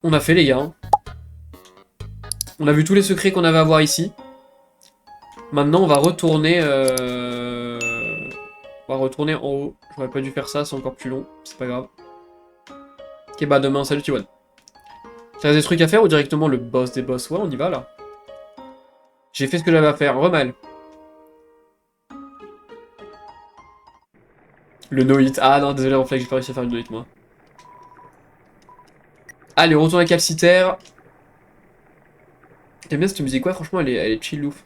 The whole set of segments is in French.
On a fait les gars. Hein. On a vu tous les secrets qu'on avait à voir ici. Maintenant on va retourner... On va retourner en haut. J'aurais pas dû faire ça, c'est encore plus long. C'est pas grave. Ok bah demain, salut Tiwan. T'as des trucs à faire ou directement le boss des boss? Ouais on y va là. J'ai fait ce que j'avais à faire, remal. Le no-hit. Ah non désolé Reflex, j'ai pas réussi à faire le no-hit moi. Allez, on retourne à Calciter. J'aime bien cette musique, ouais, franchement, elle est chill ouf.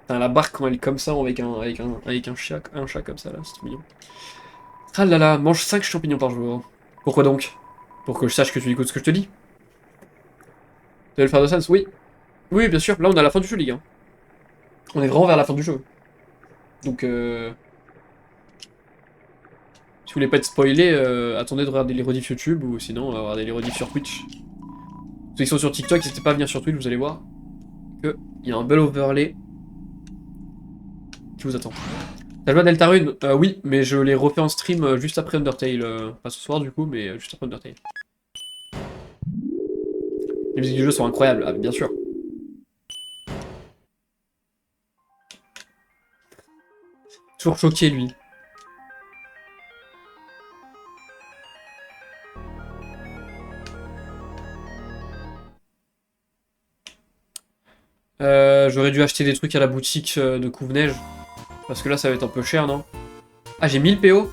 Putain, la barque quand elle est comme ça, avec un chat comme ça, là, c'est trop mignon. Ah là là, mange 5 champignons par jour. Pourquoi donc? Pour que je sache que tu écoutes ce que je te dis. Tu veux le faire de sens? Oui. Oui, bien sûr, là on est à la fin du jeu, les gars. On est vraiment vers la fin du jeu. Donc, si vous voulez pas être spoilé, attendez de regarder les rediffs YouTube, ou sinon, regarder les rediffs sur Twitch. Ceux qui sont sur TikTok, n'hésitez pas à venir sur Twitch, vous allez voir qu'il y a un bel overlay qui vous attend. T'as joué à Deltarune? Oui, mais je l'ai refait en stream juste après Undertale. Pas ce soir du coup, mais juste après Undertale. Les musiques du jeu sont incroyables, ah, bien sûr. Toujours choqué lui. J'aurais dû acheter des trucs à la boutique de Couve-Neige. Parce que là ça va être un peu cher, non? Ah, j'ai 1000 PO?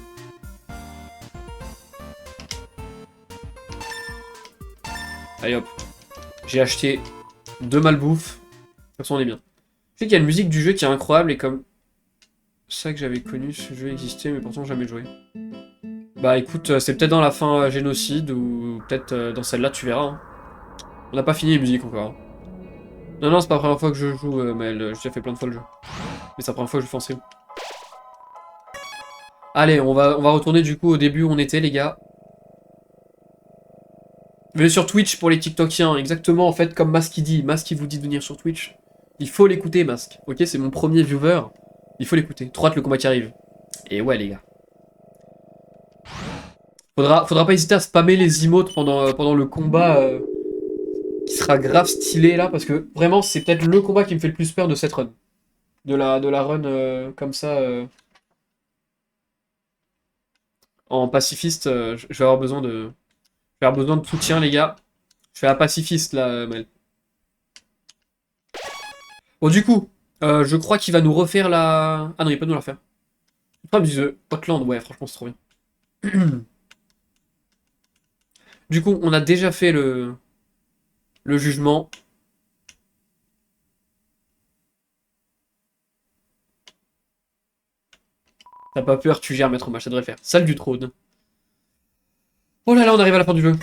Allez hop. J'ai acheté 2 malbouffe. De toute façon on est bien. Je sais qu'il y a une musique du jeu qui est incroyable et comme ça que j'avais connu, ce jeu existait mais pourtant jamais joué. Bah écoute, c'est peut-être dans la fin génocide ou peut-être dans celle-là, tu verras. Hein. On n'a pas fini les musiques encore. Hein. Non, non, c'est pas la première fois que je joue, Maël. J'ai déjà fait plein de fois le jeu. Mais c'est la première fois que je fais en stream. Allez, on va retourner du coup au début où on était, les gars. Venez sur Twitch pour les TikTokiens. Exactement, en fait, comme Mask il dit. Mask, il vous dit de venir sur Twitch. Il faut l'écouter, Mask. Ok, c'est mon premier viewer. Il faut l'écouter. Trop hâte le combat qui arrive. Et ouais, les gars. Faudra pas hésiter à spammer les emotes pendant le combat qui sera grave stylé là. Parce que vraiment, c'est peut-être le combat qui me fait le plus peur de cette run. De la run comme ça. En pacifiste, je vais avoir besoin de. Je vais avoir besoin de soutien, les gars. Je fais un pacifiste là, Mel. Bon, du coup, je crois qu'il va nous refaire la. Ah non, il va pas nous la refaire. Ah, mais The Hotland, ouais, franchement, c'est trop bien. Du coup, on a déjà fait le jugement. T'as pas peur, tu gères, maître mage, ça devrait le faire. Salle du trône. Oh là là, on arrive à la fin du jeu.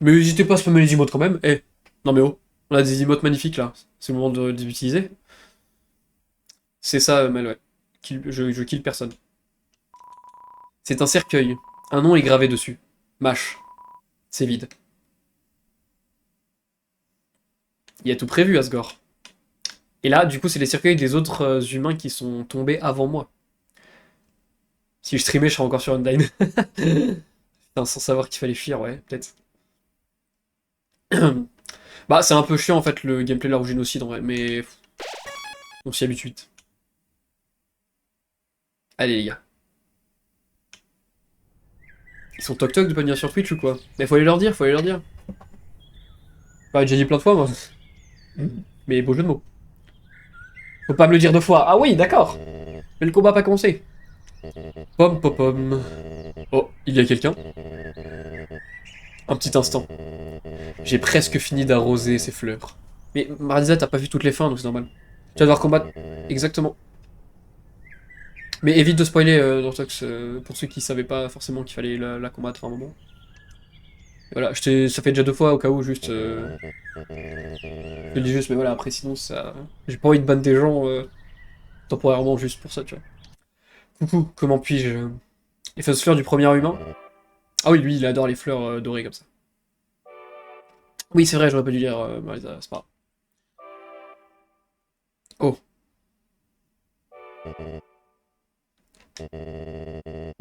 Mais n'hésitez pas à spammer les emotes quand même. Eh, non mais oh, on a des emotes magnifiques là. C'est le moment de les utiliser. C'est ça, Mel, ouais. Je kill personne. C'est un cercueil. Un nom est gravé dessus. Mâche. C'est vide. Il y a tout prévu, Asgore. Et là, du coup, c'est les cercueils des autres humains qui sont tombés avant moi. Si je streamais, je serais encore sur Undyne. Putain, sans savoir qu'il fallait fuir, ouais, peut-être. Bah, c'est un peu chiant en fait le gameplay de la génocide en vrai, mais on s'y habitue vite. Allez les gars. Ils sont toc-toc de pas venir sur Twitch ou quoi? Mais faut aller leur dire, faut aller leur dire. Bah, j'ai déjà dit plein de fois moi. Mais beau jeu de mots. Faut pas me le dire deux fois. Ah oui, d'accord. Mais le combat a pas commencé. Pom pom pom. Oh, il y a quelqu'un? Un petit instant. J'ai presque fini d'arroser ces fleurs. Mais Marisa, t'as pas vu toutes les fins, donc c'est normal. Tu vas devoir combattre. Exactement. Mais évite de spoiler Dortox, pour ceux qui savaient pas forcément qu'il fallait la combattre à un moment. Voilà, ça fait déjà deux fois au cas où, juste. Je le dis juste, mais voilà, après sinon, ça. J'ai pas envie de ban des gens temporairement juste pour ça, tu vois. Coucou, comment puis-je. Les fausses fleurs du premier humain? Ah oui, lui, il adore les fleurs dorées comme ça. Oui, c'est vrai, j'aurais pas dû dire, Marisa, c'est pas grave. Oh.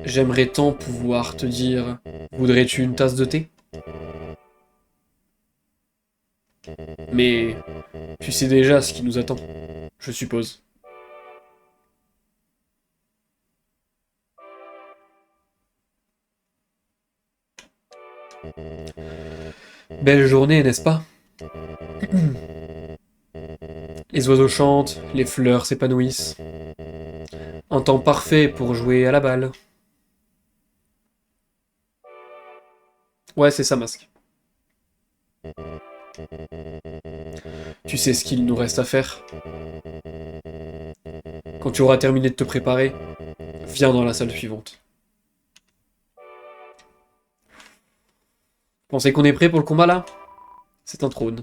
J'aimerais tant pouvoir te dire, voudrais-tu une tasse de thé? Mais tu sais déjà ce qui nous attend, je suppose. Belle journée, n'est-ce pas? Les oiseaux chantent, les fleurs s'épanouissent. Un temps parfait pour jouer à la balle. Ouais, c'est ça, Masque. Tu sais ce qu'il nous reste à faire? Quand tu auras terminé de te préparer, viens dans la salle suivante. Pensez qu'on est prêt pour le combat là? C'est un trône.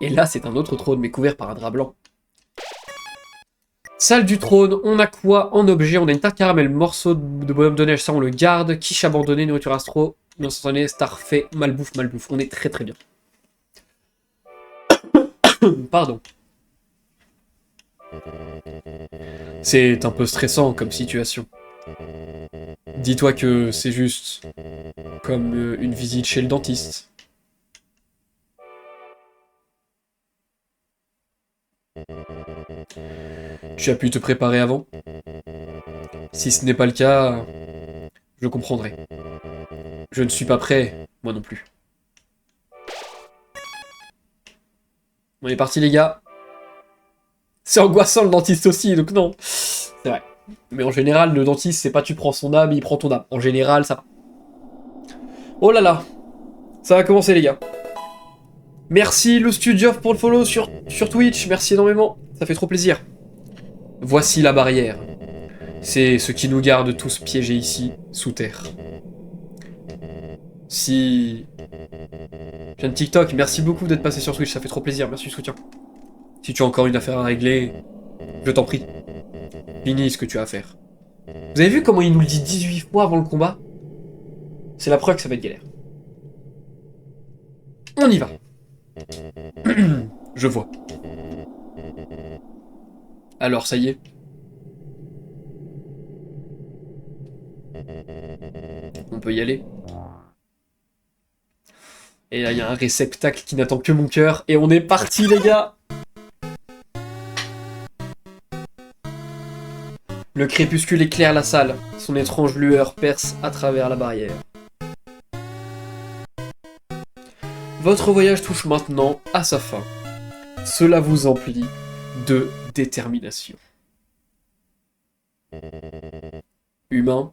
Et là, c'est un autre trône, mais couvert par un drap blanc. Salle du trône, on a quoi en objet? On a une tarte caramel, morceau de bonhomme de neige, ça on le garde. Quiche abandonné, nourriture astro, instantané, starfait, malbouffe, malbouffe. On est très très bien. Pardon. C'est un peu stressant comme situation. Dis-toi que c'est juste comme une visite chez le dentiste. Tu as pu te préparer avant? Si ce n'est pas le cas, je comprendrai. Je ne suis pas prêt, moi non plus. On est parti les gars. C'est angoissant le dentiste aussi, donc non. C'est vrai. Mais en général, le dentiste, c'est pas tu prends son âme, il prend ton âme. En général, ça va. Oh là là. Ça va commencer les gars. Merci le Studio pour le follow sur Twitch, merci énormément. Ça fait trop plaisir. Voici la barrière. C'est ce qui nous garde tous piégés ici, sous terre. Si... J'ai un TikTok, merci beaucoup d'être passé sur Twitch, ça fait trop plaisir, merci du soutien. Si tu as encore une affaire à régler, je t'en prie. Finis ce que tu as à faire. Vous avez vu comment il nous le dit 18 fois avant le combat? C'est la preuve que ça va être galère. On y va. Je vois. Alors, ça y est. On peut y aller. Et là, il y a un réceptacle qui n'attend que mon cœur. Et on est parti, les gars. Le crépuscule éclaire la salle. Son étrange lueur perce à travers la barrière. Votre voyage touche maintenant à sa fin. Cela vous emplit de détermination. Humain,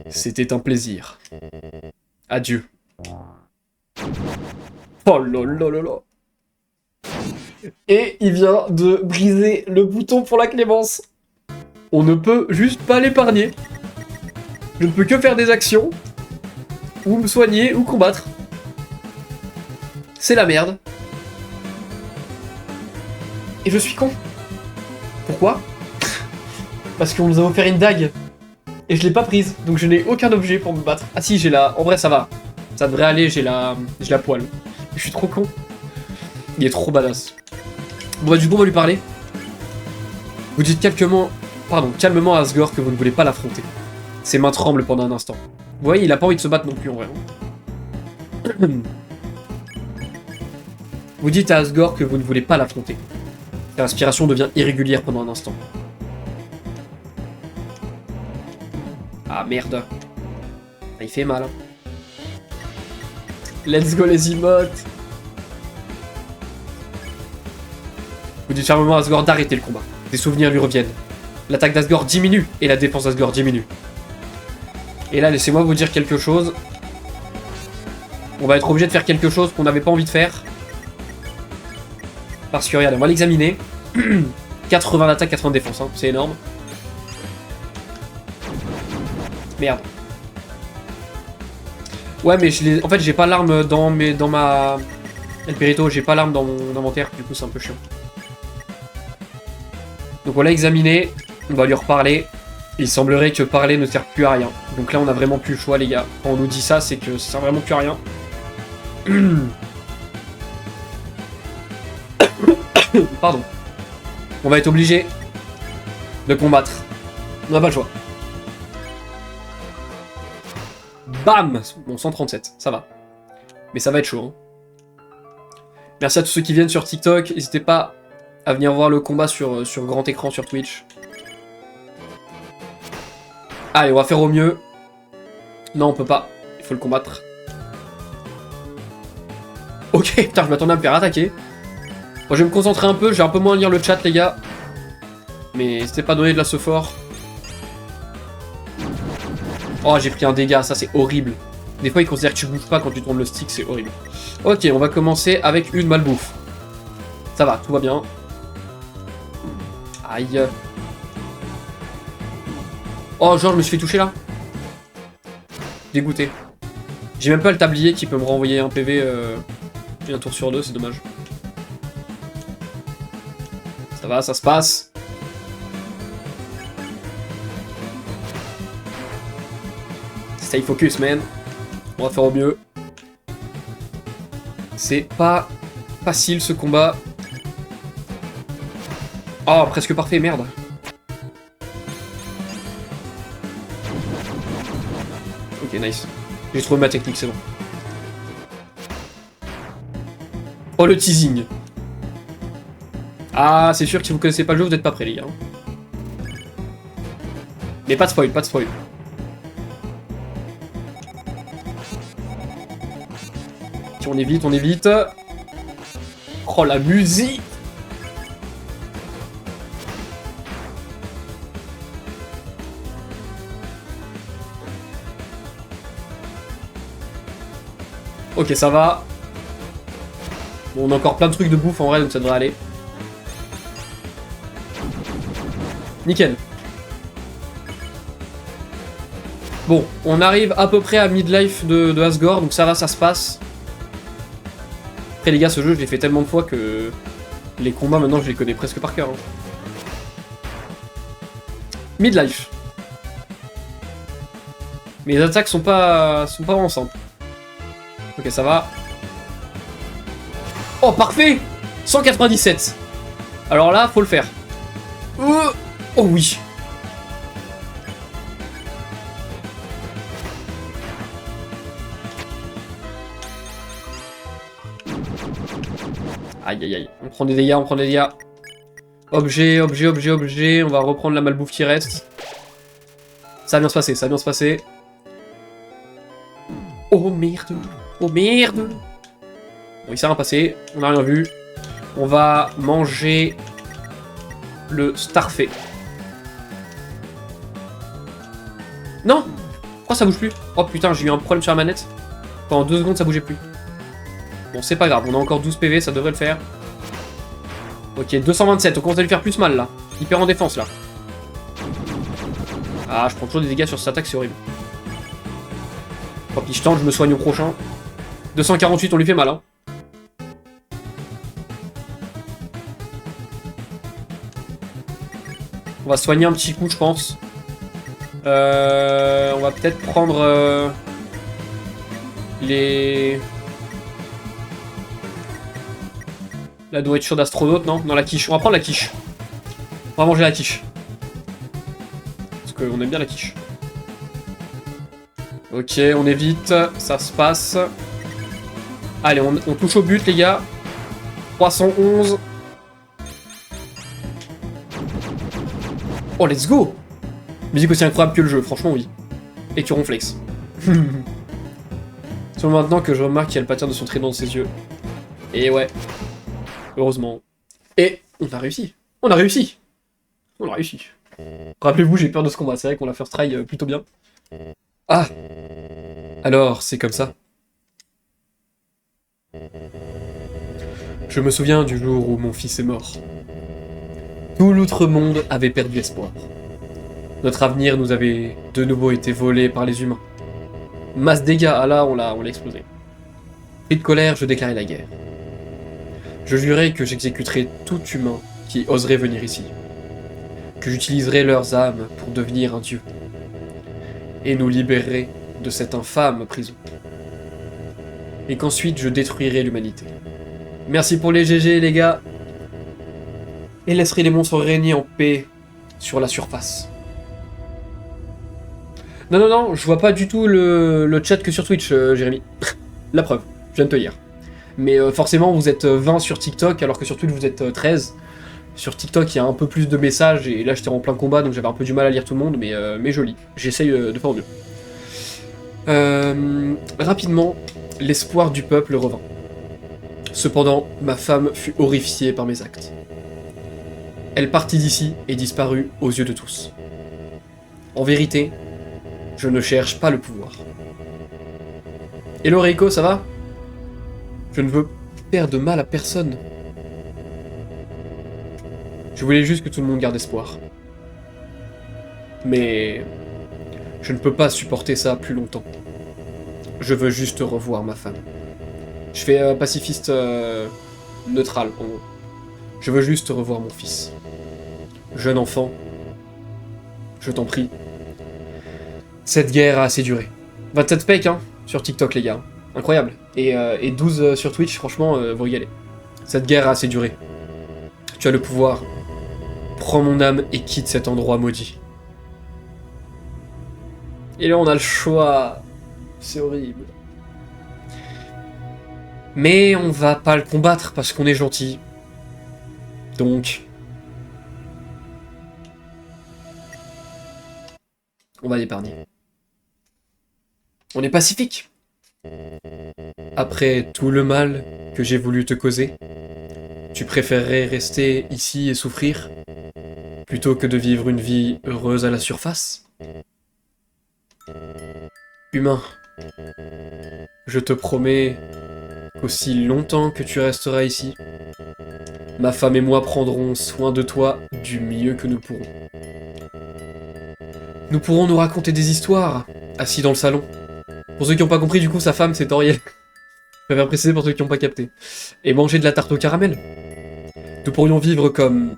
c'était un plaisir. Adieu. Oh là là là là. Et il vient de briser le bouton pour la clémence. On ne peut juste pas l'épargner. Je ne peux que faire des actions, ou me soigner, ou combattre. C'est la merde. Et je suis con. Pourquoi? Parce qu'on nous a offert une dague. Et je l'ai pas prise, donc je n'ai aucun objet pour me battre. Ah si, j'ai la... En vrai, ça va. Ça devrait aller, j'ai la poêle. Je suis trop con. Il est trop badass. Bon bah du coup, on va lui parler. Vous dites calmement à Asgore que vous ne voulez pas l'affronter. Ses mains tremblent pendant un instant. Vous voyez, il a pas envie de se battre non plus, en vrai. Vous dites à Asgore que vous ne voulez pas l'affronter. Sa respiration devient irrégulière pendant un instant. Ah merde. Il fait mal. Hein. Let's go les emotes. Vous dites fermement à Asgore d'arrêter le combat. Des souvenirs lui reviennent. L'attaque d'Asgore diminue et la défense d'Asgore diminue. Et là, laissez-moi vous dire quelque chose. On va être obligé de faire quelque chose qu'on n'avait pas envie de faire. Parce que, regardez, on va l'examiner. 80 d'attaque, 80 de défense, hein. C'est énorme. Merde. Ouais, mais en fait, j'ai pas l'arme dans ma... El Perito, j'ai pas l'arme dans mon inventaire, du coup, c'est un peu chiant. Donc, on l'a examiné. On va lui reparler. Il semblerait que parler ne sert plus à rien. Donc là, on a vraiment plus le choix, les gars. Quand on nous dit ça, c'est que ça sert vraiment plus à rien. Pardon. On va être obligé de combattre. On n'a pas le choix. Bam! Bon, 137, ça va. Mais ça va être chaud. Hein. Merci à tous ceux qui viennent sur TikTok. N'hésitez pas à venir voir le combat sur grand écran sur Twitch. Allez, on va faire au mieux. Non, on peut pas. Il faut le combattre. Ok, putain, je m'attendais à me faire attaquer. Bon, je vais me concentrer un peu. Je vais un peu moins lire le chat, les gars. Mais n'hésitez pas à donner de la fort. Oh, j'ai pris un dégât. Ça, c'est horrible. Des fois, ils considèrent que tu bouges pas quand tu tournes le stick. C'est horrible. Ok, on va commencer avec une malbouffe. Ça va, tout va bien. Aïe. Oh, genre, je me suis fait toucher là. Dégoûté. J'ai même pas le tablier qui peut me renvoyer un PV un tour sur deux, c'est dommage. Ça va, ça se passe. Stay focus, man. On va faire au mieux. C'est pas facile ce combat. Oh, presque parfait, merde. Ok, nice. J'ai trouvé ma technique, c'est bon. Oh, le teasing. Ah, c'est sûr que si vous connaissez pas le jeu, vous n'êtes pas prêts, les gars. Mais pas de spoil, pas de spoil. Si on évite, on évite. Oh, la musique. Ok, ça va. Bon, on a encore plein de trucs de bouffe en vrai, donc ça devrait aller. Nickel. Bon, on arrive à peu près à midlife de Asgore, donc ça va, ça se passe. Après les gars, ce jeu, je l'ai fait tellement de fois que les combats, maintenant, je les connais presque par cœur. Hein. Midlife. Mais les attaques sont pas vraiment simples. Ok, ça va. Oh, parfait! 197. Alors là, faut le faire. Oh oui. Aïe, aïe, aïe. On prend des dégâts, on prend des dégâts. Objet, objet, objet, objet. On va reprendre la malbouffe qui reste. Ça va bien se passer, ça va bien se passer. Oh merde. Oh merde. Bon, il s'est rien passé. On n'a rien vu. On va manger le Starfait. Non! Pourquoi ça bouge plus? Oh putain, j'ai eu un problème sur la manette. Pendant 2 secondes, ça bougeait plus. Bon, c'est pas grave, on a encore 12 PV, ça devrait le faire. Ok, 227, on commence à lui faire plus mal, là. Hyper en défense, là. Ah, je prends toujours des dégâts sur cette attaque, c'est horrible. Oh, puis je tente, je me soigne au prochain. 248, on lui fait mal, hein. On va soigner un petit coup, je pense. On va peut-être prendre la nourriture d'astronaute, non? Non, la quiche. On va prendre la quiche. On va manger la quiche. Parce qu'on aime bien la quiche. Ok, on évite. Ça se passe. Allez, on touche au but, les gars. 311. Oh, let's go! Musique aussi incroyable que le jeu, franchement, oui. Et tu ronflex. C'est maintenant que je remarque qu'il y a le pattern de son trident dans ses yeux. Et ouais. Heureusement. Et on a réussi. On a réussi. On a réussi. Rappelez-vous, j'ai peur de ce combat. C'est vrai qu'on l'a first try plutôt bien. Ah! Alors, c'est comme ça. Je me souviens du jour où mon fils est mort. Tout l'outre-monde avait perdu espoir. Notre avenir nous avait de nouveau été volé par les humains. Masse dégâts, ah là, on l'a explosé. Pris de colère, je déclarai la guerre. Je jurais que j'exécuterais tout humain qui oserait venir ici. Que j'utiliserais leurs âmes pour devenir un dieu. Et nous libérerais de cette infâme prison. Et qu'ensuite je détruirais l'humanité. Merci pour les GG, les gars. Et laisserai les monstres régner en paix sur la surface. Non, non, non, je vois pas du tout le chat que sur Twitch, Jérémy. La preuve, je viens de te lire. Mais forcément, vous êtes 20 sur TikTok, alors que sur Twitch, vous êtes 13. Sur TikTok, il y a un peu plus de messages, et là, j'étais en plein combat, donc j'avais un peu du mal à lire tout le monde, mais joli. J'essaye de faire au mieux. Rapidement, l'espoir du peuple revint. Cependant, ma femme fut horrifiée par mes actes. Elle partit d'ici et disparut aux yeux de tous. En vérité, je ne cherche pas le pouvoir. Hello Reiko, ça va? Je ne veux faire de mal à personne. Je voulais juste que tout le monde garde espoir. Mais je ne peux pas supporter ça plus longtemps. Je veux juste revoir ma femme. Je fais pacifiste neutral, en gros. Je veux juste revoir mon fils. Jeune enfant, je t'en prie. Cette guerre a assez duré. 27 pek, hein, sur TikTok, les gars. Incroyable. Et 12 sur Twitch, franchement, vous régalez. Cette guerre a assez duré. Tu as le pouvoir. Prends mon âme et quitte cet endroit maudit. Et là, on a le choix. C'est horrible. Mais on va pas le combattre parce qu'on est gentil. Donc... on va l'épargner. On est pacifique. Après tout le mal que j'ai voulu te causer, tu préférerais rester ici et souffrir, plutôt que de vivre une vie heureuse à la surface? Humain, je te promets qu'aussi longtemps que tu resteras ici, ma femme et moi prendrons soin de toi du mieux que nous pourrons. Nous pourrons nous raconter des histoires, assis dans le salon. Pour ceux qui n'ont pas compris, du coup, sa femme, c'est Toriel. Je préfère préciser pour ceux qui n'ont pas capté. Et manger de la tarte au caramel. Nous pourrions vivre comme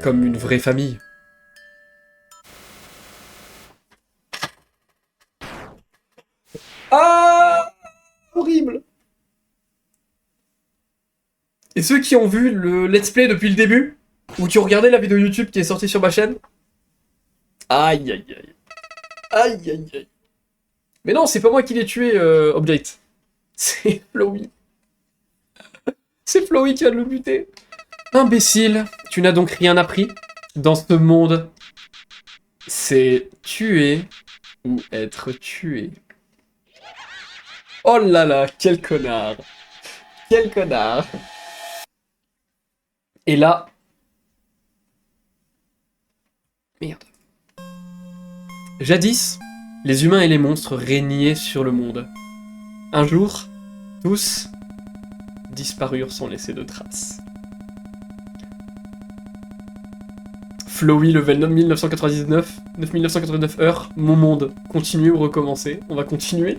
une vraie famille. Ah, horrible. Et ceux qui ont vu le let's play depuis le début, ou qui ont regardé la vidéo YouTube qui est sortie sur ma chaîne, aïe aïe aïe. Aïe aïe aïe. Mais non, c'est pas moi qui l'ai tué, Object. C'est Flowey. C'est Flowey qui a le buté. Imbécile, tu n'as donc rien appris dans ce monde. C'est tuer ou être tué. Oh là là, quel connard. Quel connard. Et là... merde. Jadis, les humains et les monstres régnaient sur le monde. Un jour, tous disparurent sans laisser de traces. Flowey, level 9999, 9989 heures, mon monde. Continuer ou recommencer? On va continuer.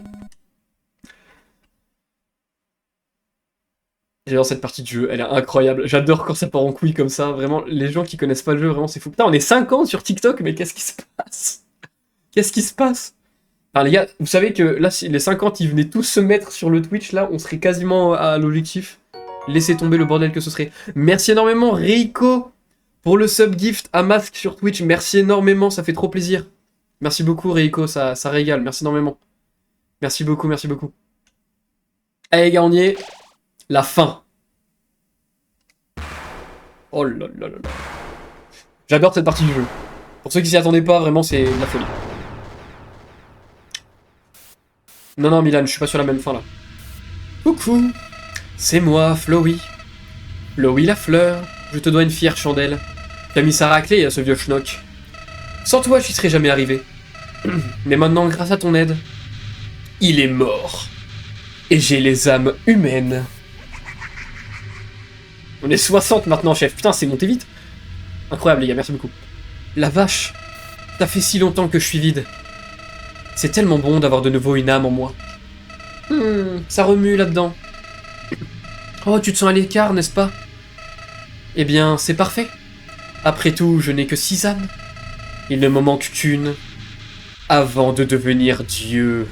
J'adore cette partie de jeu, elle est incroyable. J'adore quand ça part en couille comme ça. Vraiment, les gens qui connaissent pas le jeu, vraiment, c'est fou. Putain, on est 5 ans sur TikTok, mais qu'est-ce qui se passe? Qu'est-ce qui se passe? Alors les gars, vous savez que là, si les 50 ils venaient tous se mettre sur le Twitch, là, on serait quasiment à l'objectif. Laissez tomber le bordel que ce serait. Merci énormément, Reiko, pour le sub-gift à Masque sur Twitch. Merci énormément, ça fait trop plaisir. Merci beaucoup, Reiko, ça régale. Merci énormément. Merci beaucoup, merci beaucoup. Allez, les gars, on y est. La fin. Oh là là là là. J'adore cette partie du jeu. Pour ceux qui s'y attendaient pas, vraiment, c'est de la folie. Non, non, Milan, je suis pas sur la même fin, là. Coucou. C'est moi, Flowey. Flowey la fleur. Je te dois une fière chandelle. T'as mis sa raclée à ce vieux schnock. Sans toi, j'y serais jamais arrivé. Mais maintenant, grâce à ton aide, il est mort. Et j'ai les âmes humaines. On est 60 maintenant, chef. Putain, c'est monté vite. Incroyable, les gars, merci beaucoup. La vache. Ça fait si longtemps que je suis vide. C'est tellement bon d'avoir de nouveau une âme en moi. Ça remue là-dedans. Oh, tu te sens à l'écart, n'est-ce pas? Eh bien, c'est parfait. Après tout, je n'ai que 6 âmes. Il ne me manque qu'une. Avant de devenir Dieu.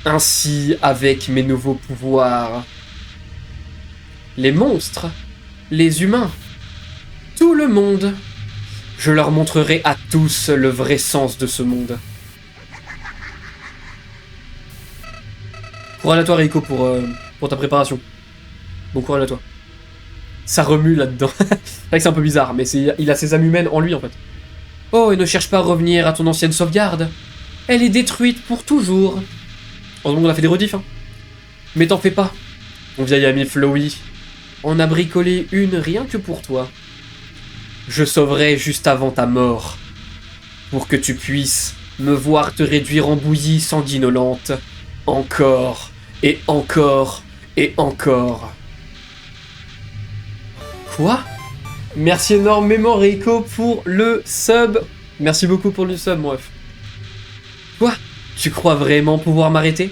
Ainsi, avec mes nouveaux pouvoirs... les monstres, les humains, tout le monde. Je leur montrerai à tous le vrai sens de ce monde. Courage à toi, Reiko, pour ta préparation. Bon courage à toi. Ça remue là-dedans. C'est vrai que c'est un peu bizarre, mais il a ses âmes humaines en lui, en fait. Oh, et ne cherche pas à revenir à ton ancienne sauvegarde. Elle est détruite pour toujours. Heureusement qu'on a fait des rediffs, hein. Mais t'en fais pas. Mon vieil ami Flowey en a bricolé une rien que pour toi. Je sauverai juste avant ta mort. Pour que tu puisses me voir te réduire en bouillie sanguinolente. Encore, et encore, et encore. Quoi? Merci énormément Reiko pour le sub. Merci beaucoup pour le sub, mon ref. Quoi? Tu crois vraiment pouvoir m'arrêter?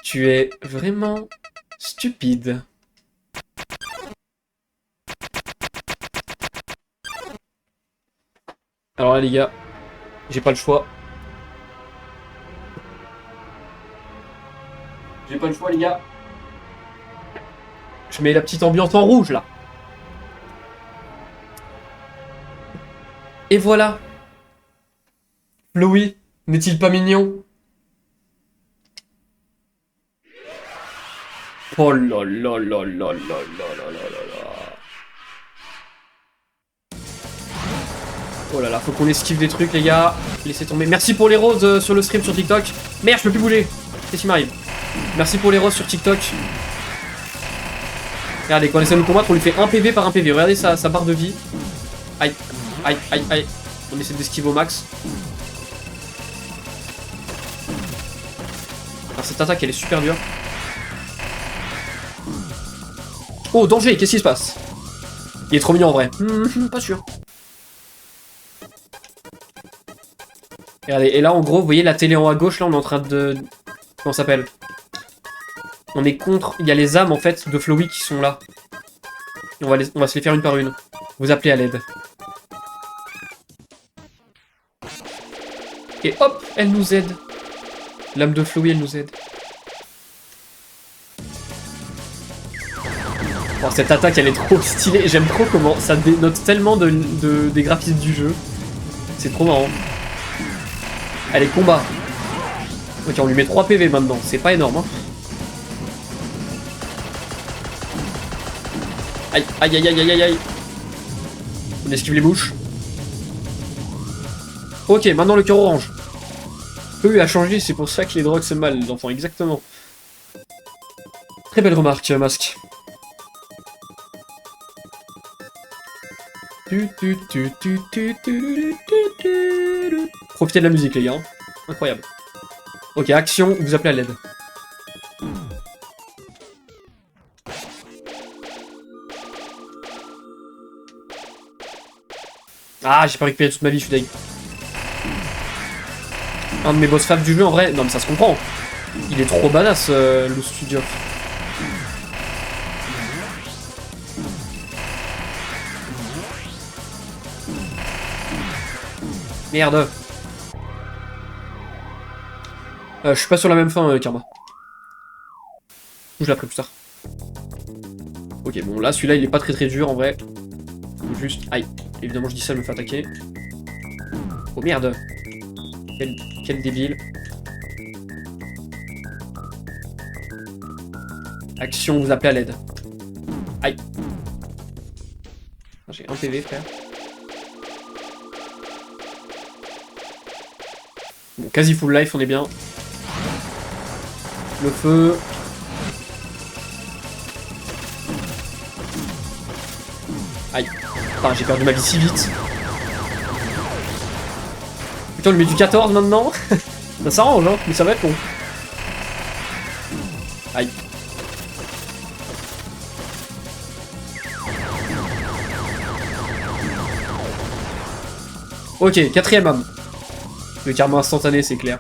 Tu es vraiment stupide. Alors là les gars, j'ai pas le choix. J'ai pas le choix les gars. Je mets la petite ambiance en rouge là. Et voilà. Flowey, n'est-il pas mignon? Oh là là là là là là là là. Oh là là, faut qu'on esquive des trucs les gars. Laissez tomber. Merci pour les roses sur le stream sur TikTok. Merde, je peux plus bouger. Qu'est-ce qui m'arrive? Merci pour les roses sur TikTok. Regardez, quand on essaie de nous combattre, on lui fait 1 PV par 1 PV. Regardez sa barre de vie. Aïe, aïe, aïe, aïe. On essaie d'esquiver au max. Alors cette attaque, elle est super dure. Oh, danger, qu'est-ce qui se passe? Il est trop mignon en vrai. Pas sûr. Regardez, et là en gros, vous voyez la télé en haut à gauche, là on est en train de... Comment ça s'appelle? On est contre... Il y a les âmes en fait de Flowey qui sont là. Et on va se les faire une par une. Vous appelez à l'aide. Et hop, elle nous aide. L'âme de Flowey, elle nous aide. Oh, cette attaque, elle est trop stylée. J'aime trop comment ça dénote tellement des graphismes du jeu. C'est trop marrant. Allez, combat. Ok, on lui met 3 PV maintenant. C'est pas énorme, hein. Aïe, aïe, aïe, aïe, aïe, aïe. On esquive les bouches. Ok, maintenant le cœur orange. Eux a changé, c'est pour ça que les drogues c'est mal, les enfants, exactement. Très belle remarque, Masque. Profitez de la musique, les gars. Incroyable. Ok, action, vous appelez à l'aide. Ah, j'ai pas récupéré toute ma vie, je suis dingue. Un de mes boss faves du jeu, en vrai. Non, mais ça se comprend. Il est trop badass, le studio. Merde. Je suis pas sur la même fin, Karma. Je la ferai plus tard. Ok, bon, là, celui-là, il est pas très très dur, en vrai. Juste... Aïe. Évidemment, je dis ça, elle me fait attaquer. Oh, merde. Quel débile. Action, vous appelez à l'aide. Aïe. J'ai 1 PV, frère. Bon, quasi full life, on est bien. Le feu. Aïe. Putain, j'ai perdu ma vie si vite. Putain, on lui met du 14 maintenant. Ça s'arrange, hein, mais ça va être long. Aïe. Ok, 4ème âme. Le karma instantané, c'est clair.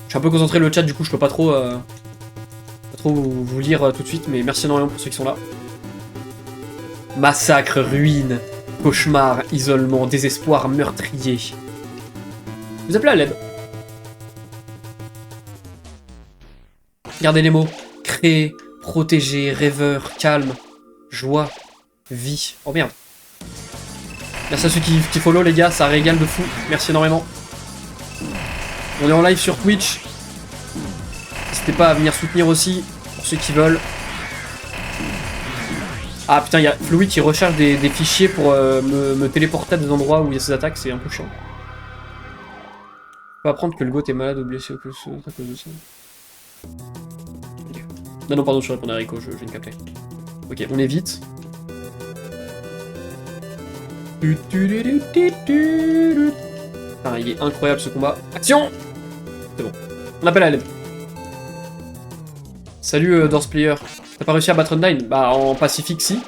Je suis un peu concentré le chat, du coup je peux pas trop, vous lire tout de suite, mais merci énormément pour ceux qui sont là. Massacre, ruine, cauchemar, isolement, désespoir, meurtrier. Vous appelez à l'aide. Gardez les mots. Créer, protéger, rêveur, calme, joie, vie. Oh merde. Merci à ceux qui follow les gars, ça régale de fou. Merci énormément. On est en live sur Twitch. N'hésitez pas à venir soutenir aussi, pour ceux qui veulent. Ah putain, il y a Flowey qui recherche des fichiers pour me téléporter à des endroits où il y a ses attaques, c'est un peu chiant. Faut apprendre que le GOAT est malade ou blessé ou que ce à cause de ça. Okay. Non, pardon, je réponds à Rico, je viens de capter. Ok, on évite. Ah, il est incroyable ce combat. Action! C'est bon. On appelle à l'aide. Salut Dorseplayer. T'as pas réussi à battre Undyne? Bah en Pacifique si.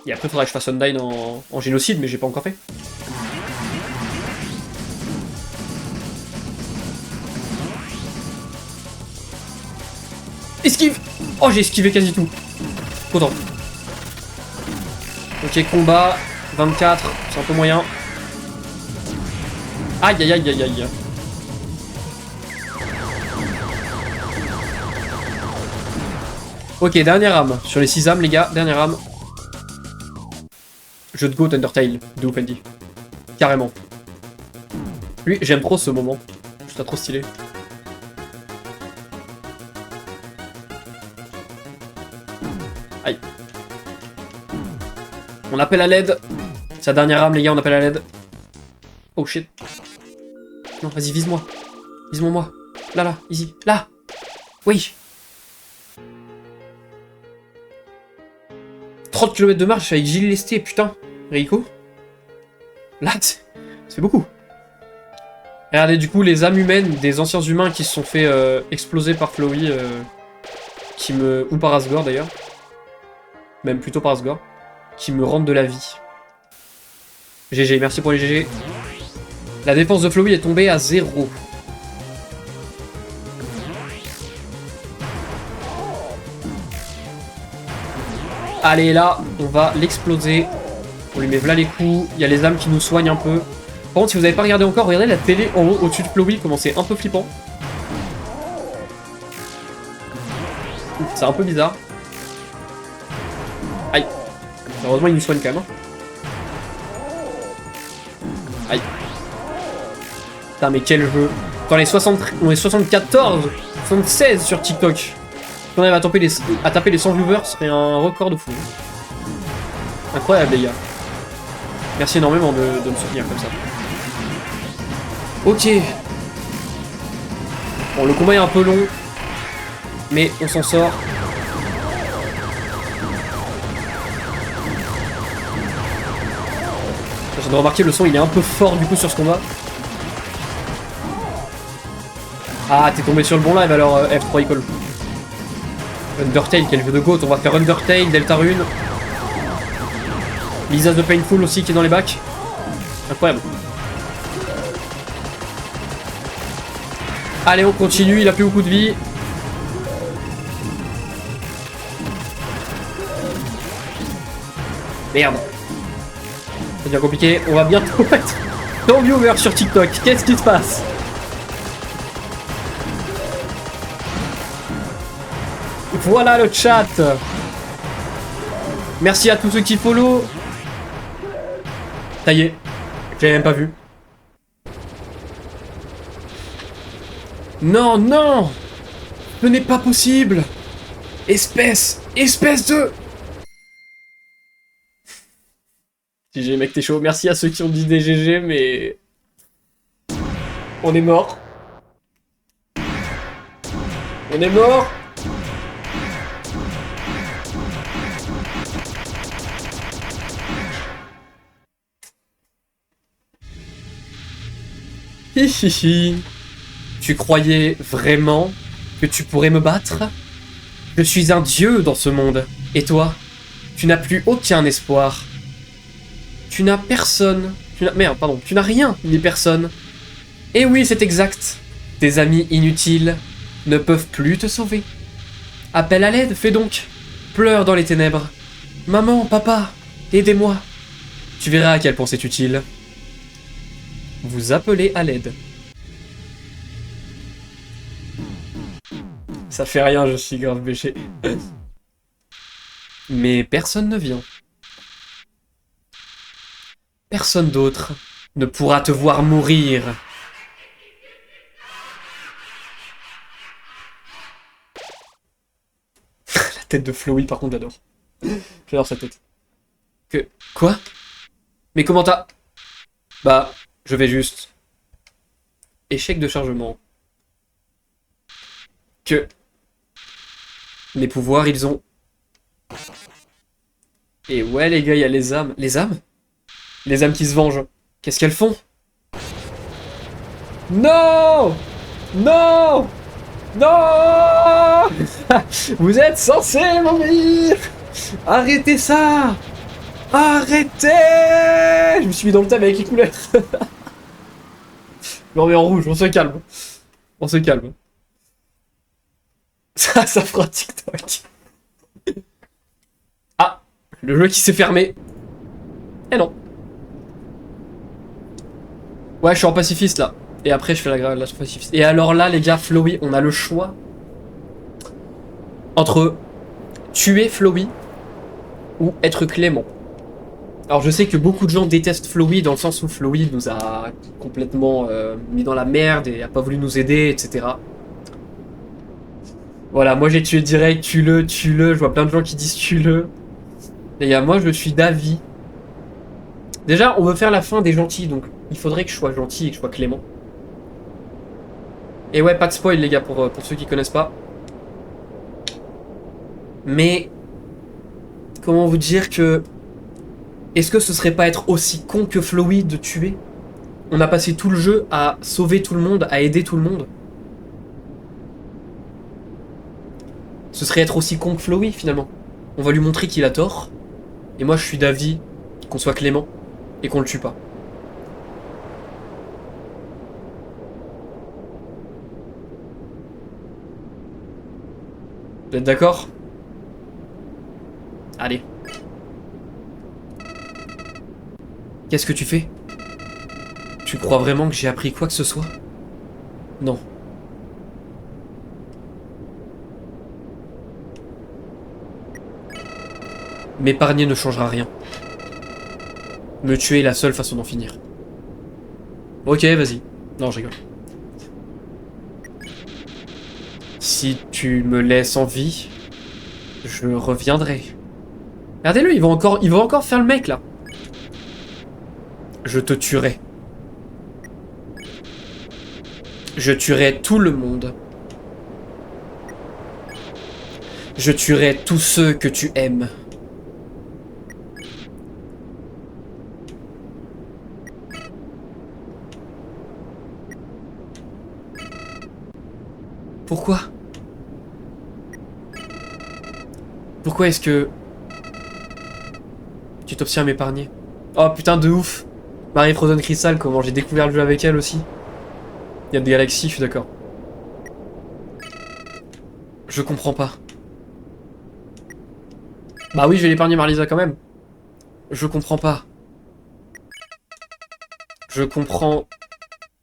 Et après faudrait que je fasse Undyne en génocide, mais j'ai pas encore fait. Esquive! Oh j'ai esquivé quasi tout. Content. Ok, combat. 24, c'est un peu moyen. Aïe aïe aïe aïe aïe. Ok, dernière âme. Sur les 6 âmes, les gars, dernière âme. Jeu de GOAT Undertale, de Opendi. Carrément. Lui, j'aime trop ce moment. Je trouve ça trop stylé. Aïe. On appelle à l'aide. Sa dernière âme, les gars, on appelle à l'aide. Oh shit. Non, vas-y, vise-moi. Vise-moi, moi. Là, là, easy. Là. Oui. 30 km de marche avec Gilles Lesté, putain. Rico. Là, c'est beaucoup. Regardez, du coup, les âmes humaines des anciens humains qui se sont fait exploser par Flowey. Ou par Asgore, d'ailleurs. Même plutôt par Asgore. Qui me rendent de la vie. GG, merci pour les GG. La défense de Flowey est tombée à 0. Allez, là, on va l'exploser. On lui met voilà les coups. Il y a les âmes qui nous soignent un peu. Par contre, si vous n'avez pas regardé encore, regardez la télé en haut, au-dessus de Flowey, comment c'est un peu flippant. C'est un peu bizarre. Aïe. Heureusement, il nous soigne quand même. Aïe. Putain, mais quel jeu. Dans les 60... On est 74, 76 sur TikTok. Si on arrive à taper les 100 viewers, ce serait un record de fou. Incroyable, les gars. Merci énormément de me soutenir comme ça. Ok. Bon, le combat est un peu long, mais on s'en sort. Je viens de remarquer, le son il est un peu fort du coup sur ce combat. Ah, t'es tombé sur le bon live alors F3 Icole. Undertale, quel jeu de GOAT. On va faire Undertale, Deltarune. Lisa the Painful aussi qui est dans les bacs. Incroyable. Allez, on continue, il a plus beaucoup de vie. Merde. Ça devient compliqué. On va bientôt être dans viewer sur TikTok. Qu'est-ce qui se passe? Voilà le chat. Merci à tous ceux qui follow. Ça y est. J'avais même pas vu. Non, non! Ce n'est pas possible! Espèce de... GG mec, t'es chaud. Merci à ceux qui ont dit des GG, mais... On est mort. On est mort. Hihihi. Tu croyais vraiment que tu pourrais me battre? Je suis un dieu dans ce monde. Et toi? Tu n'as plus aucun espoir. Tu n'as personne. Merde, pardon. Tu n'as rien ni personne. Et oui, c'est exact. Tes amis inutiles ne peuvent plus te sauver. Appelle à l'aide, fais donc. Pleure dans les ténèbres. Maman, papa, aidez-moi. Tu verras à quel point c'est utile. Vous appelez à l'aide. Ça fait rien, je suis grave bêché. Mais personne ne vient. Personne d'autre ne pourra te voir mourir. tête de Flowey, par contre, j'adore. J'adore sa tête. Que... Quoi? Mais comment t'as... Bah, je vais juste... Échec de chargement. Que... Mes pouvoirs, ils ont... Et ouais, les gars, il y a les âmes. Les âmes? Les âmes qui se vengent. Qu'est-ce qu'elles font? Non! Non! Non! Vous êtes censé mourir! Arrêtez ça! Arrêtez! Je me suis mis dans le thème avec les couleurs. Je me remets en rouge, on se calme. On se calme. Ça fera TikTok. Ah! Le jeu qui s'est fermé. Eh non. Ouais, je suis en pacifiste là. Et après, je fais la pacifiste. Et alors là, les gars, Flowey, on a le choix entre tuer Flowey ou être Clément. Alors je sais que beaucoup de gens détestent Flowey dans le sens où Flowey nous a complètement mis dans la merde et a pas voulu nous aider, etc. Voilà, moi j'ai tué direct, tue-le, tue-le. Je vois plein de gens qui disent tue-le. Les gars, moi je suis d'avis. Déjà, on veut faire la fin des gentils, donc il faudrait que je sois gentil et que je sois Clément. Et ouais, pas de spoil les gars pour ceux qui connaissent pas. Mais comment vous dire que... Est-ce que ce serait pas être aussi con que Flowey de tuer? On a passé tout le jeu à sauver tout le monde, à aider tout le monde. Ce serait être aussi con que Flowey finalement. On va lui montrer qu'il a tort. Et moi je suis d'avis qu'on soit Clément et qu'on le tue pas. Vous êtes d'accord? Allez. Qu'est-ce que tu fais? Tu crois vraiment que j'ai appris quoi que ce soit? Non. M'épargner ne changera rien. Me tuer est la seule façon d'en finir. Ok, vas-y. Non, je rigole. Si tu me laisses en vie, je reviendrai. Regardez-le, il va encore faire le mec, là. Je te tuerai. Je tuerai tout le monde. Je tuerai tous ceux que tu aimes. Pourquoi? Pourquoi est-ce que... tu t'obtiens à m'épargner? Oh putain de ouf! Marie Frozen Crystal, comment j'ai découvert le jeu avec elle aussi. Il y a des galaxies, je suis d'accord. Je comprends pas. Bah oui, je vais l'épargner Marlisa quand même. Je comprends pas. Je comprends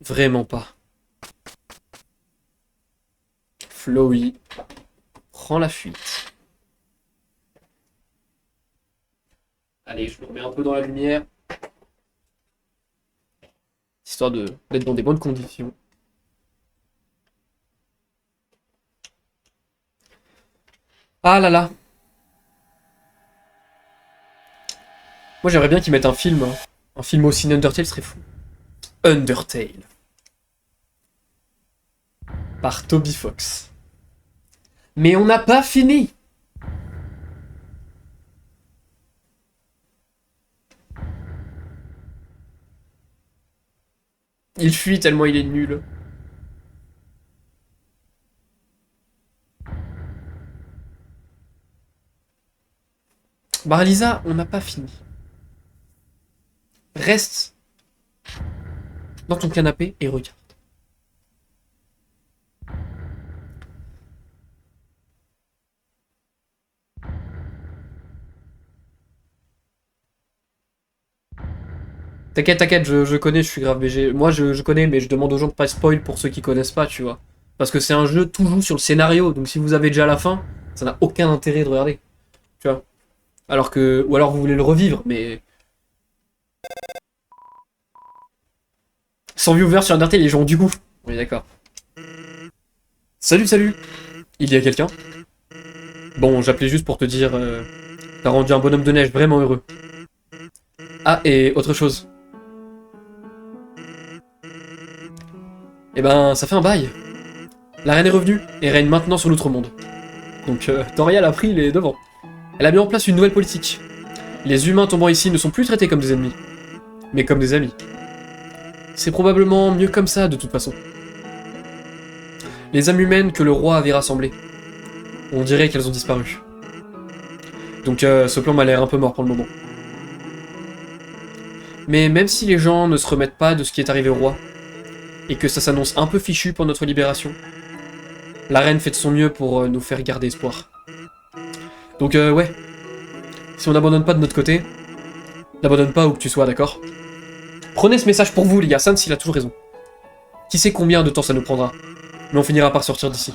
vraiment pas. Flowey prend la fuite. Allez, je me remets un peu dans la lumière. Histoire d'être dans des bonnes conditions. Ah là là. Moi j'aimerais bien qu'ils mettent un film. Hein. Un film aussi Undertale serait fou. Undertale. Par Toby Fox. Mais on n'a pas fini. Il fuit tellement il est nul. Bah Lisa, on n'a pas fini. Reste dans ton canapé et regarde. T'inquiète, t'inquiète, je connais, je suis grave BG. Moi, je connais, mais je demande aux gens de pas spoil pour ceux qui connaissent pas, tu vois. Parce que c'est un jeu, tout joue sur le scénario, donc si vous avez déjà la fin, ça n'a aucun intérêt de regarder. Tu vois. Alors que... Ou alors vous voulez le revivre, mais... Sans viewers sur Undertale, les gens ont du goût. On est d'accord. Salut, salut. Il y a quelqu'un? Bon, j'appelais juste pour te dire... t'as rendu un bonhomme de neige vraiment heureux. Ah, et autre chose. Eh ben, ça fait un bail. La reine est revenue, et règne maintenant sur l'outre-monde. Donc, Toriel a pris les devants. Elle a mis en place une nouvelle politique. Les humains tombant ici ne sont plus traités comme des ennemis, mais comme des amis. C'est probablement mieux comme ça, de toute façon. Les âmes humaines que le roi avait rassemblées. On dirait qu'elles ont disparu. Donc ce plan m'a l'air un peu mort pour le moment. Mais même si les gens ne se remettent pas de ce qui est arrivé au roi, et que ça s'annonce un peu fichu pour notre libération, la reine fait de son mieux pour nous faire garder espoir. Donc ouais, si on n'abandonne pas de notre côté, n'abandonne pas où que tu sois, d'accord? Prenez ce message pour vous, les gars, Sans il a toujours raison. Qui sait combien de temps ça nous prendra, mais on finira par sortir d'ici.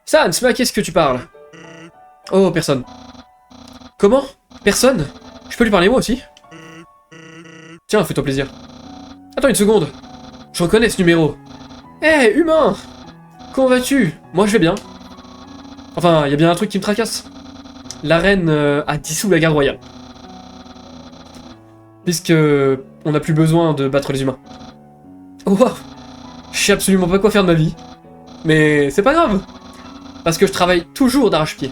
Sans, mais à qui est-ce que tu parles? Oh, personne. Comment? Personne? Je peux lui parler moi aussi? Tiens, fais-toi plaisir. Attends une seconde. Je reconnais ce numéro. Hé, humain! Comment vas-tu? Moi, je vais bien. Enfin, il y a bien un truc qui me tracasse. La reine a dissous la garde royale. Puisque on n'a plus besoin de battre les humains. Oh, wow. Je sais absolument pas quoi faire de ma vie. Mais c'est pas grave. Parce que je travaille toujours d'arrache-pied.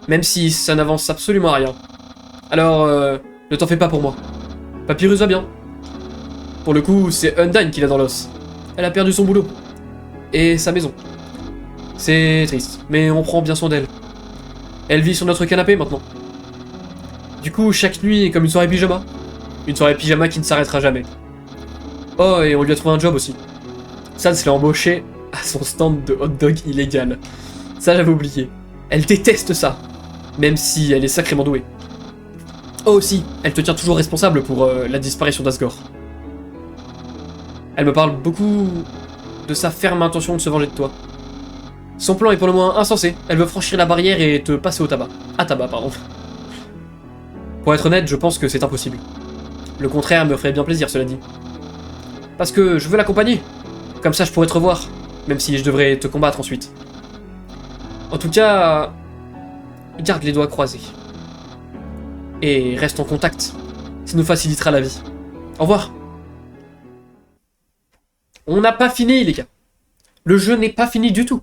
Même si ça n'avance absolument à rien. Alors, ne t'en fais pas pour moi. Papyrus va bien. Pour le coup, c'est Undyne qui l'a dans l'os. Elle a perdu son boulot. Et sa maison. C'est triste, mais on prend bien soin d'elle. Elle vit sur notre canapé maintenant. Du coup, chaque nuit est comme une soirée pyjama. Une soirée pyjama qui ne s'arrêtera jamais. Oh, et on lui a trouvé un job aussi. Sans l'a embauché à son stand de hot dog illégal. Ça, j'avais oublié. Elle déteste ça. Même si elle est sacrément douée. Oh aussi, elle te tient toujours responsable pour la disparition d'Asgore. Elle me parle beaucoup de sa ferme intention de se venger de toi. Son plan est pour le moins insensé. Elle veut franchir la barrière et te passer au tabac. À tabac, pardon. Pour être honnête, je pense que c'est impossible. Le contraire me ferait bien plaisir, cela dit. Parce que je veux l'accompagner. Comme ça, je pourrais te revoir. Même si je devrais te combattre ensuite. En tout cas, garde les doigts croisés. Et reste en contact. Ça nous facilitera la vie. Au revoir. On n'a pas fini, les gars. Le jeu n'est pas fini du tout.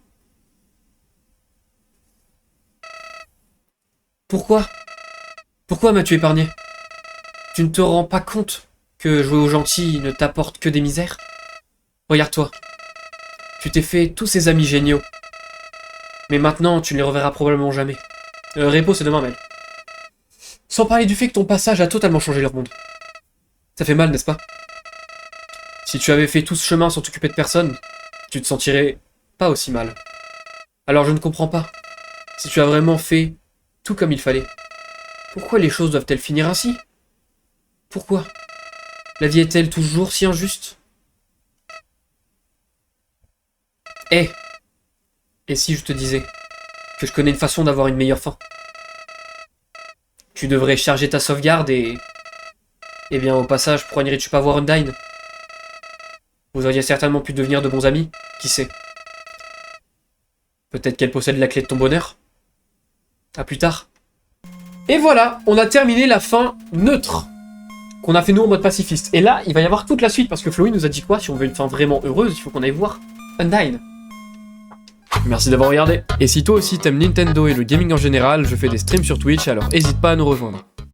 Pourquoi? Pourquoi m'as-tu épargné? Tu ne te rends pas compte que jouer aux gentils ne t'apporte que des misères? Regarde-toi. Tu t'es fait tous ces amis géniaux. Mais maintenant, tu ne les reverras probablement jamais. Repo, c'est demain, Mel. Sans parler du fait que ton passage a totalement changé leur monde. Ça fait mal, n'est-ce pas? Si tu avais fait tout ce chemin sans t'occuper de personne, tu te sentirais pas aussi mal. Alors je ne comprends pas. Si tu as vraiment fait tout comme il fallait, pourquoi les choses doivent-elles finir ainsi? Pourquoi? La vie est-elle toujours si injuste? Eh! Et si je te disais que je connais une façon d'avoir une meilleure fin? Tu devrais charger ta sauvegarde et... Eh bien, au passage, pourquoi n'irais-tu pas voir Undyne? Vous auriez certainement pu devenir de bons amis, qui sait? Peut-être qu'elle possède la clé de ton bonheur? À plus tard. Et voilà, on a terminé la fin neutre qu'on a fait nous en mode pacifiste. Et là, il va y avoir toute la suite, parce que Flowy nous a dit quoi? Si on veut une fin vraiment heureuse, il faut qu'on aille voir Undyne. Merci d'avoir regardé. Et si toi aussi t'aimes Nintendo et le gaming en général, je fais des streams sur Twitch, alors n'hésite pas à nous rejoindre.